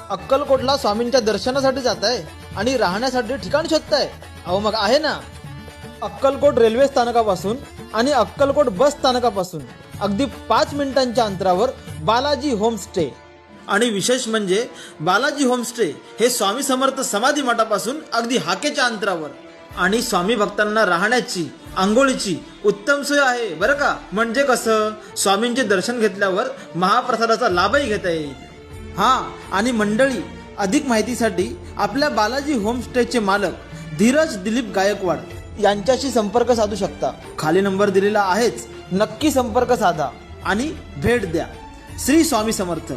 अक्कलकोटला स्वामींच्या दर्शनासाठी जाताय आणि राहण्यासाठी ठिकाण शोधताय? अहो मग आहे ना, अक्कलकोट रेल्वे स्थानकापासून आणि अक्कलकोट बस स्थानकापासून अगदी 5 मिनिटांच्या अंतरावर बालाजी होमस्टे. आणि विशेष म्हणजे बालाजी होमस्टे हे स्वामी समर्थ समाधी मठापासून अगदी हाकेच्या अंतरावर आणि स्वामी भक्तांना राहण्याची आंघोळीची उत्तम सोय आहे बरं का. म्हणजे कसं, स्वामींचे दर्शन घेतल्यावर महाप्रसादाचा लाभही घेता येईल. हा, आणि मंडळी, अधिक माहितीसाठी आपल्या बालाजी होमस्टेचे मालक धीरज दिलीप गायकवाड यांच्याशी संपर्क साधू शकता. खाली नंबर दिलेला आहेच, नक्की संपर्क साधा आणि भेट द्या. श्री स्वामी समर्थ.